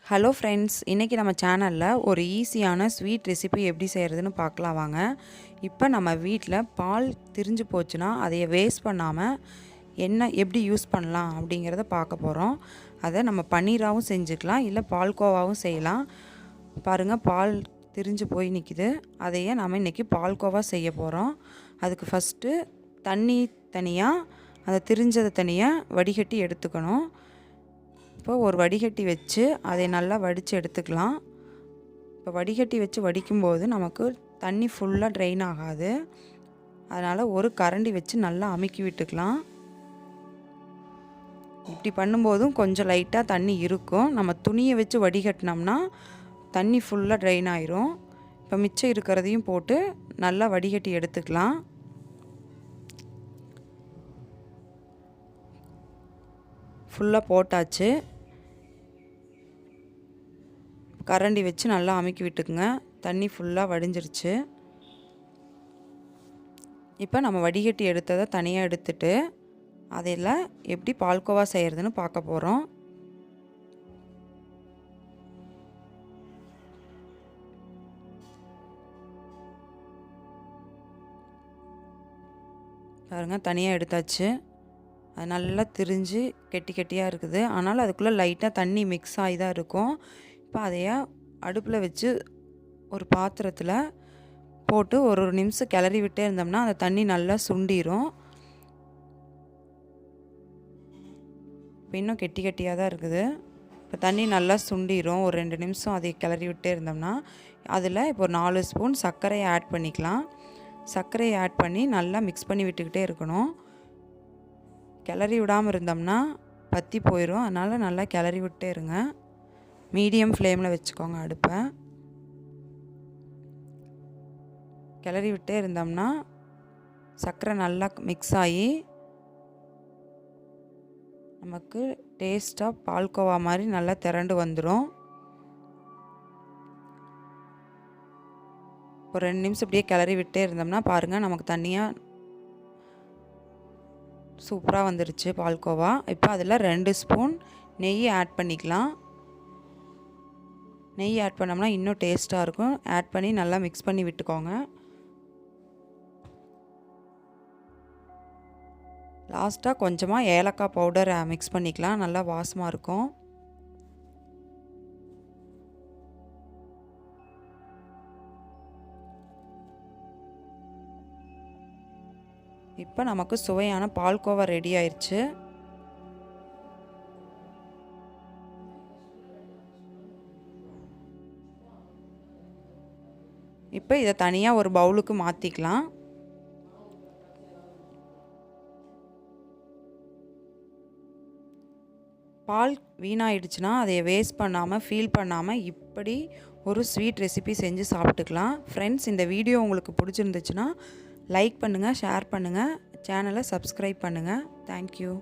Hello friends, இன்றைக்கி நம்ம சேனலில் ஒரு ஈஸியான ஸ்வீட் ரெசிபி எப்படி செய்கிறதுன்னு பார்க்கலாம் வாங்க. இப்போ நம்ம வீட்டில் பால் திரிஞ்சு போச்சுன்னா அதைய வேஸ்ட் பண்ணாமல் எப்படி யூஸ் பண்ணலாம் அப்படிங்கிறத பார்க்க போகிறோம். அதை நம்ம பன்னீராகவும் செஞ்சுக்கலாம், இல்லை பால்கோவாவும் செய்யலாம். பாருங்கள், பால் திரிஞ்சு போய் நிற்கிது. அதையே நம்ம இன்றைக்கி பால்கோவா செய்ய போகிறோம். அதுக்கு ஃபஸ்ட்டு தண்ணி தனியாக, அதை திரிஞ்சதை தனியாக வடிகட்டி எடுத்துக்கணும். இப்போ ஒரு வடிகட்டி வச்சு அதை நல்லா வடித்து எடுத்துக்கலாம். இப்போ வடிகட்டி வச்சு வடிக்கும்போது நமக்கு தண்ணி ஃபுல்லாக ட்ரெயின் ஆகாது. அதனால் ஒரு கரண்டி வச்சு நல்லா அமுக்கி விட்டுக்கலாம். இப்படி பண்ணும்போதும் கொஞ்சம் லைட்டாக தண்ணி இருக்கும். நம்ம துணியை வச்சு வடிகட்டினோம்னா தண்ணி ஃபுல்லாக ட்ரெயின் ஆயிரும். இப்போ மிச்சம் இருக்கிறதையும் போட்டு நல்லா வடிகட்டி எடுத்துக்கலாம். ஃபுல்லாக போட்டாச்சு. கரண்டி வச்சு நல்லா அமுக்கி விட்டுக்குங்க. தண்ணி ஃபுல்லாக வடிஞ்சிருச்சு. இப்போ நம்ம வடிகட்டி எடுத்ததை தனியாக எடுத்துட்டு அதில் எப்படி பால்கோவா செய்கிறதுன்னு பார்க்க போகிறோம். பாருங்கள், தனியாக எடுத்தாச்சு. அது நல்லா திரிஞ்சு கெட்டி கெட்டியாக இருக்குது. ஆனால் அதுக்குள்ளே லைட்டாக தண்ணி மிக்ஸ் ஆகி தான் இருக்கும். இப்போ அதைய அடுப்பில் வச்சு ஒரு பாத்திரத்தில் போட்டு ஒரு நிமிஷம் கிளறி விட்டே இருந்தோம்னா அந்த தண்ணி நல்லா சுண்டிரும். இப்போ இன்னும் கெட்டி கெட்டியாக தான் இருக்குது. இப்போ தண்ணி நல்லா சுண்டிரும். ஒரு 2 நிமிஷம் அதை கிளறி விட்டே இருந்தோம்னா அதில் இப்போ ஒரு 4 ஸ்பூன் சர்க்கரையை ஆட் பண்ணிக்கலாம். சர்க்கரையை ஆட் பண்ணி நல்லா மிக்ஸ் பண்ணி விட்டுக்கிட்டே இருக்கணும். கிளறி விடாமல் இருந்தோம்னா பற்றி போயிடும். அதனால் நல்லா கிளறி விட்டே இருங்க. மீடியம் ஃப்ளேமில் வச்சுக்கோங்க அடுப்பை. கிளறி விட்டே இருந்தோம்னா சர்க்கரை நல்லா மிக்ஸ் ஆகி நமக்கு டேஸ்ட்டாக பால்கோவா மாதிரி நல்லா திரண்டு வந்துடும். ஒரு 2 நிமிஷம் இப்படியே கிளறி விட்டே இருந்தோம்னா பாருங்கள், நமக்கு தனியாக சூப்பராக வந்துருச்சு பால்கோவா. இப்போ அதில் 2 ஸ்பூன் நெய் ஆட் பண்ணிக்கலாம். நெய் ஆட் பண்ணோம்னா இன்னும் டேஸ்ட்டாக இருக்கும். ஆட் பண்ணி நல்லா மிக்ஸ் பண்ணி விட்டுக்கோங்க. லாஸ்ட்டாக கொஞ்சமாக ஏலக்காய் பவுடர் மிக்ஸ் பண்ணிக்கலாம். நல்லா வாசமாக இருக்கும். இப்போ நமக்கு சுவையான பால்கோவா ரெடி ஆயிடுச்சு. இப்போ இதை தனியாக ஒரு பவுலுக்கு மாற்றிக்கலாம். பால் வீணாயிடுச்சுன்னா அதை வேஸ்ட் பண்ணாமல் ஃபீல் பண்ணாமல் இப்படி ஒரு ஸ்வீட் ரெசிபி செஞ்சு சாப்பிட்டுக்கலாம். ஃப்ரெண்ட்ஸ், இந்த வீடியோ உங்களுக்கு பிடிச்சிருந்துச்சுன்னா லைக் பண்ணுங்கள், ஷேர் பண்ணுங்கள், சேனலை சப்ஸ்கிரைப் பண்ணுங்கள். தேங்க்யூ.